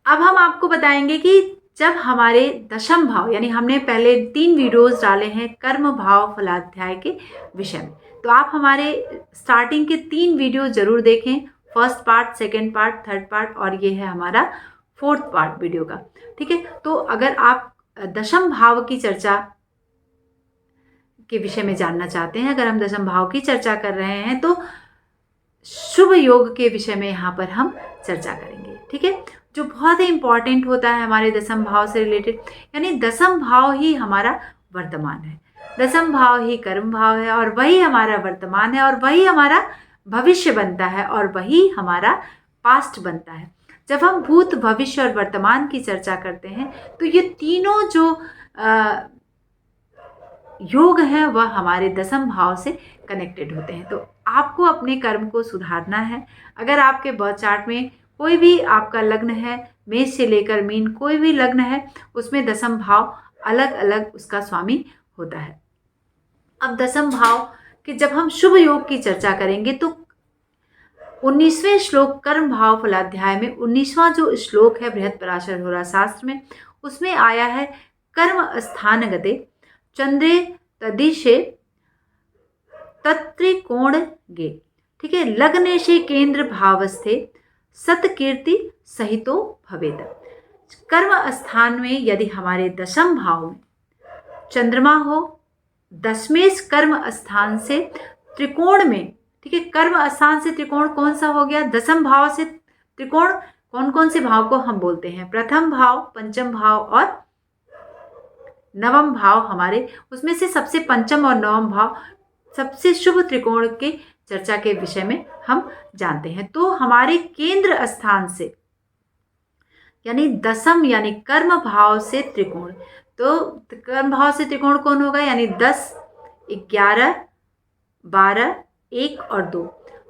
अब हम आपको बताएंगे कि जब हमारे दशम भाव, यानी हमने पहले 3 वीडियोस डाले हैं कर्म भाव फलाध्याय के विषय में, तो आप हमारे स्टार्टिंग के 3 वीडियो जरूर देखें, first part, second part, third part, और ये है हमारा फोर्थ पार्ट वीडियो का। ठीक है, तो अगर आप दशम भाव की चर्चा के विषय में जानना चाहते हैं, अगर हम दशम भाव की चर्चा कर रहे हैं, तो शुभ योग के विषय में यहाँ पर हम चर्चा करेंगे। ठीक है, जो बहुत ही इंपॉर्टेंट होता है हमारे दशम भाव से रिलेटेड, यानी दशम भाव ही हमारा वर्तमान है, दशम भाव ही कर्म भाव है, और वही हमारा वर्तमान है, और वही हमारा भविष्य बनता है, और वही हमारा पास्ट बनता है। जब हम भूत, भविष्य और वर्तमान की चर्चा करते हैं, तो ये तीनों जो योग है वह हमारे दशम भाव से कनेक्टेड होते हैं। तो आपको अपने कर्म को सुधारना है। अगर आपके बर्थ चार्ट में कोई भी आपका लग्न है, मेष से लेकर मीन कोई भी लग्न है, उसमें दशम भाव अलग अलग उसका स्वामी होता है। अब दशम भाव के जब हम शुभ योग की चर्चा करेंगे, तो 19वें श्लोक कर्म भाव फलाध्याय में 19वां जो श्लोक है बृहत पराशर होरा शास्त्र में, उसमें आया है कर्म स्थान गते चंद्रे तदिशे तत्रिकोण गे। ठीक है, लग्ने से केंद्र भावस्थे सतकीर्ति सहितो भवेत। कर्म स्थान में यदि हमारे दशम भाव में चंद्रमा हो, दशमेश कर्म स्थान से त्रिकोण में, ठीक है, कर्म स्थान से त्रिकोण कौन सा हो गया, दशम भाव से त्रिकोण कौन कौन से भाव को हम बोलते हैं, प्रथम भाव, पंचम भाव और नवम भाव हमारे, उसमें से सबसे पंचम और नवम भाव सबसे शुभ त्रिकोण के चर्चा के विषय में हम जानते हैं। तो हमारे केंद्र स्थान से यानी दशम यानी कर्म भाव से त्रिकोण, तो कर्म भाव से त्रिकोण कौन होगा, यानी 10, 11, 12, 1 और 2।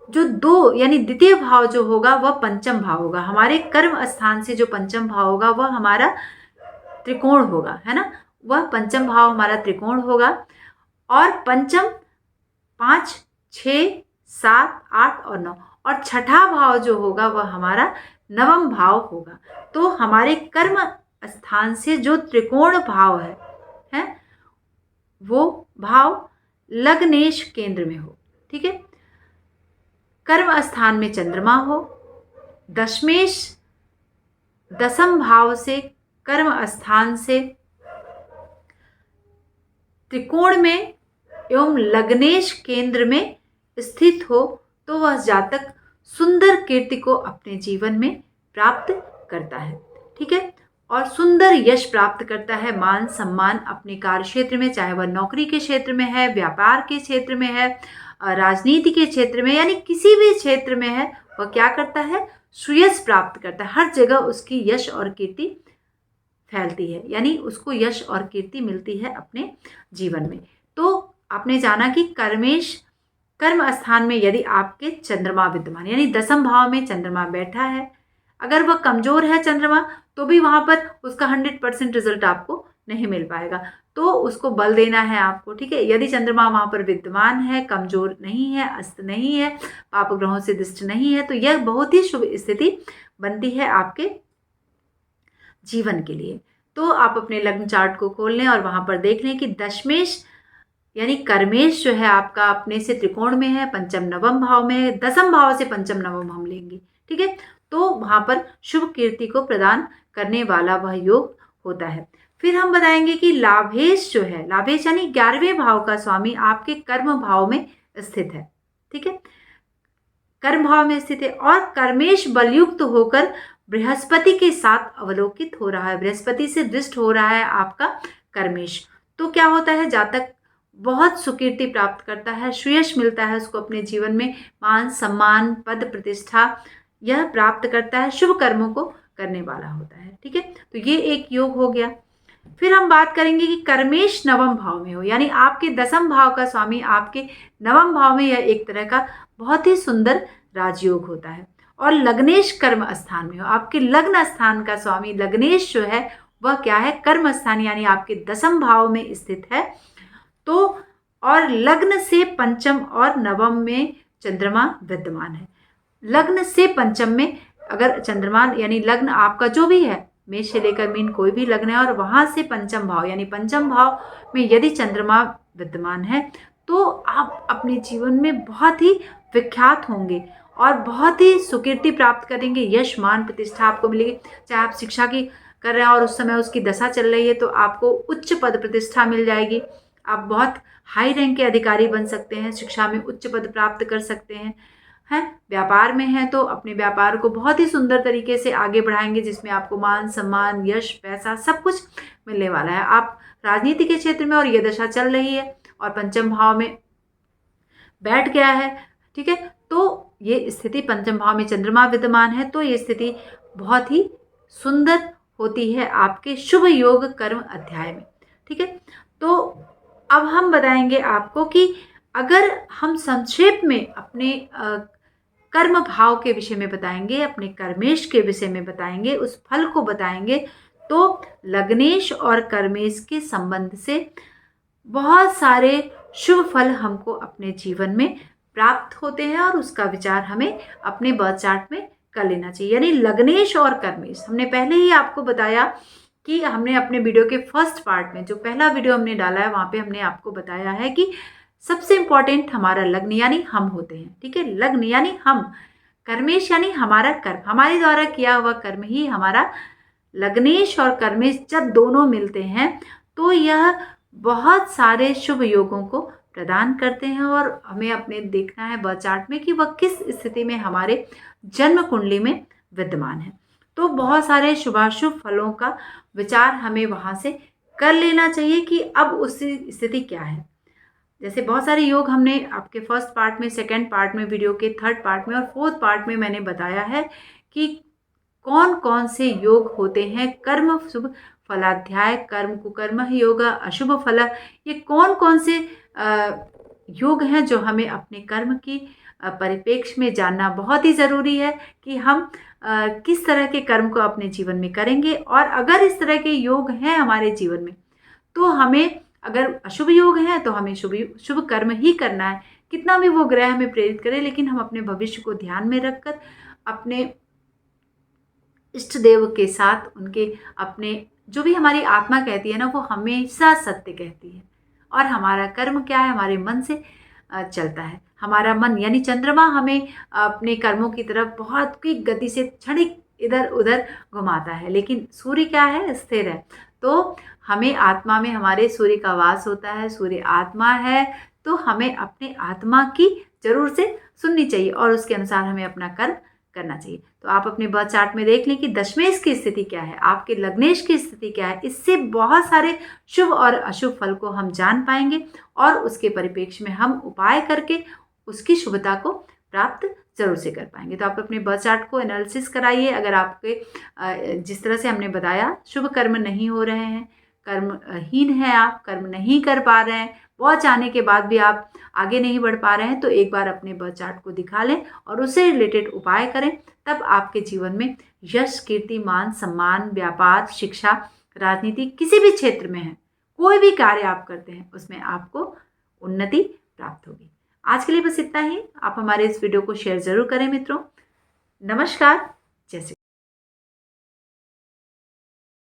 जो 2 यानी द्वितीय भाव जो होगा वह पंचम भाव होगा। हमारे कर्म स्थान से जो पंचम भाव होगा वह हमारा त्रिकोण होगा, है ना, वह पंचम भाव हमारा त्रिकोण होगा। और पंचम 5, 6, 7, 8 और 9, और छठा भाव जो होगा वह हमारा नवम भाव होगा। तो हमारे कर्म स्थान से जो त्रिकोण भाव है वो भाव लग्नेश केंद्र में हो। ठीक है, कर्म स्थान में चंद्रमा हो, दशमेश दशम भाव से कर्म स्थान से त्रिकोण में एवं लग्नेश केंद्र में स्थित हो, तो वह जातक सुंदर कीर्ति को अपने जीवन में प्राप्त करता है। ठीक है, और सुंदर यश प्राप्त करता है, मान सम्मान अपने कार्य क्षेत्र में, चाहे वह नौकरी के क्षेत्र में है, व्यापार के क्षेत्र में है, राजनीति के क्षेत्र में, यानी किसी भी क्षेत्र में है, वह क्या करता है, सुयश प्राप्त करता है। हर जगह उसकी यश और कीर्ति फैलती है, यानी उसको यश और कीर्ति मिलती है अपने जीवन में। तो आपने जाना कि कर्म स्थान में यदि आपके चंद्रमा विद्यमान, यानी दशम भाव में चंद्रमा बैठा है, अगर वह कमजोर है चंद्रमा, तो भी वहां पर उसका 100% रिजल्ट आपको नहीं मिल पाएगा, तो उसको बल देना है आपको। ठीक है, यदि चंद्रमा वहां पर विद्यमान है, कमजोर नहीं है, अस्त नहीं है, पाप ग्रहों से दिष्ट नहीं है, तो यह बहुत ही शुभ स्थिति बनती है आपके जीवन के लिए। तो आप अपने लग्न चार्ट को खोल लें और वहां पर देख लें कि दशमेश यानी कर्मेश जो है आपका अपने से त्रिकोण में है, पंचम नवम भाव में है, दशम भाव से पंचम नवम हम लेंगे। ठीक है, तो वहां पर शुभ कीर्ति को प्रदान करने वाला वह योग होता है। फिर हम बताएंगे कि लाभेश जो है, लाभेश यानी 11वें भाव का स्वामी आपके कर्म भाव में स्थित है। ठीक है, कर्म भाव में स्थित है और कर्मेश बलयुक्त होकर बृहस्पति के साथ अवलोकित हो रहा है, बृहस्पति से दृष्ट हो रहा है आपका कर्मेश। तो क्या होता है, जातक बहुत सुकीर्ति प्राप्त करता है, सुयश मिलता है उसको अपने जीवन में, मान सम्मान पद प्रतिष्ठा यह प्राप्त करता है, शुभ कर्मों को करने वाला होता है। ठीक है, तो ये एक योग हो गया। फिर हम बात करेंगे कि कर्मेश नवम भाव में हो, यानी आपके दशम भाव का स्वामी आपके नवम भाव में, यह एक तरह का बहुत ही सुंदर राजयोग होता है। और लग्नेश कर्म स्थान में हो, आपके लग्न स्थान का स्वामी लग्नेश जो है वह क्या है, कर्म स्थान यानी आपके दशम भाव में स्थित है। तो और लग्न से पंचम और नवम में चंद्रमा विद्यमान है, लग्न से पंचम में अगर चंद्रमा यानी लग्न आपका जो भी है, मेष से लेकर मीन कोई भी लग्न है, और वहाँ से पंचम भाव यानी पंचम भाव में यदि चंद्रमा विद्यमान है, तो आप अपने जीवन में बहुत ही विख्यात होंगे और बहुत ही सुकीर्ति प्राप्त करेंगे, यश मान प्रतिष्ठा आपको मिलेगी। चाहे आप शिक्षा की कर रहे हैं और उस समय उसकी दशा चल रही है, तो आपको उच्च पद प्रतिष्ठा मिल जाएगी। आप बहुत हाई रैंक के अधिकारी बन सकते हैं, शिक्षा में उच्च पद प्राप्त कर सकते हैं। व्यापार में हैं तो अपने व्यापार को बहुत ही सुंदर तरीके से आगे बढ़ाएंगे, जिसमें आपको मान सम्मान यश पैसा सब कुछ मिलने वाला है। आप राजनीति के क्षेत्र में, और ये दशा चल रही है और पंचम भाव में बैठ गया है, ठीक है, तो ये स्थिति पंचम भाव में चंद्रमा विद्यमान है, तो ये स्थिति बहुत ही सुंदर होती है आपके शुभ योग कर्म अध्याय में, ठीक है। तो अब हम बताएंगे आपको कि अगर हम संक्षेप में अपने कर्म भाव के विषय में बताएंगे, अपने कर्मेश के विषय में बताएंगे, उस फल को बताएंगे, तो लग्नेश और कर्मेश के संबंध से बहुत सारे शुभ फल हमको अपने जीवन में प्राप्त होते हैं और उसका विचार हमें अपने बर्थ चार्ट में कर लेना चाहिए। यानी लग्नेश और कर्मेश हमने पहले ही आपको बताया कि हमने अपने वीडियो के फर्स्ट पार्ट में, जो पहला वीडियो हमने डाला है, वहाँ पे हमने आपको बताया है कि सबसे इम्पॉर्टेंट हमारा लग्न यानी हम होते हैं, ठीक है। लग्न यानी हम, कर्मेश यानी हमारा कर्म, हमारे द्वारा किया हुआ कर्म ही हमारा। लग्नेश और कर्मेश जब दोनों मिलते हैं तो यह बहुत सारे शुभ योगों को प्रदान करते हैं, और हमें अपने देखना है बर्थ चार्ट में कि वह किस स्थिति में हमारे जन्म कुंडली में विद्यमान है। तो बहुत सारे शुभाशुभ फलों का विचार हमें वहाँ से कर लेना चाहिए कि अब उसकी स्थिति क्या है। जैसे बहुत सारे योग हमने आपके फर्स्ट पार्ट में, सेकंड पार्ट में, वीडियो के थर्ड पार्ट में और फोर्थ पार्ट में मैंने बताया है कि कौन कौन से योग होते हैं। कर्म शुभ फलाध्याय, कर्म कुकर्म योग, अशुभ फल, ये कौन कौन से योग हैं जो हमें अपने कर्म की परिप्रेक्ष्य में जानना बहुत ही ज़रूरी है कि हम किस तरह के कर्म को अपने जीवन में करेंगे। और अगर इस तरह के योग हैं हमारे जीवन में, तो हमें, अगर अशुभ योग हैं तो हमें शुभ कर्म ही करना है, कितना भी वो ग्रह हमें प्रेरित करे, लेकिन हम अपने भविष्य को ध्यान में रखकर अपने इष्ट देव के साथ, उनके अपने जो भी हमारी आत्मा कहती है ना, वो हमेशा सत्य कहती है। और हमारा कर्म क्या है, हमारे मन से चलता है। हमारा मन यानी चंद्रमा हमें अपने कर्मों की तरफ बहुत क्विक गति से क्षणिक इधर उधर घुमाता है, लेकिन सूर्य क्या है, स्थिर है। तो हमें आत्मा में हमारे सूर्य का वास होता है, सूर्य आत्मा है, तो हमें अपने आत्मा की जरूर से सुननी चाहिए और उसके अनुसार हमें अपना कर्म करना चाहिए। तो आप अपने बर्थ चार्ट में देख लें कि दशमेश की स्थिति क्या है, आपके लग्नेश की स्थिति क्या है। इससे बहुत सारे शुभ और अशुभ फल को हम जान पाएंगे और उसके परिप्रेक्ष्य में हम उपाय करके उसकी शुभता को प्राप्त जरूर से कर पाएंगे। तो आप अपने बर्थ चार्ट को एनालिसिस कराइए। अगर आपके जिस तरह से हमने बताया शुभ कर्म नहीं हो रहे हैं, कर्महीन हैं आप, कर्म नहीं कर पा रहे हैं, बहुत चाहने के बाद भी आप आगे नहीं बढ़ पा रहे हैं, तो एक बार अपने बर्थ चार्ट को दिखा लें और उससे रिलेटेड उपाय करें। तब आपके जीवन में यश, कीर्ति, मान सम्मान, व्यापार, शिक्षा, राजनीति, किसी भी क्षेत्र में है, कोई भी कार्य आप करते हैं उसमें आपको उन्नति प्राप्त होगी। आज के लिए बस इतना ही। आप हमारे इस वीडियो को शेयर जरूर करें मित्रों। नमस्कार, जय श्री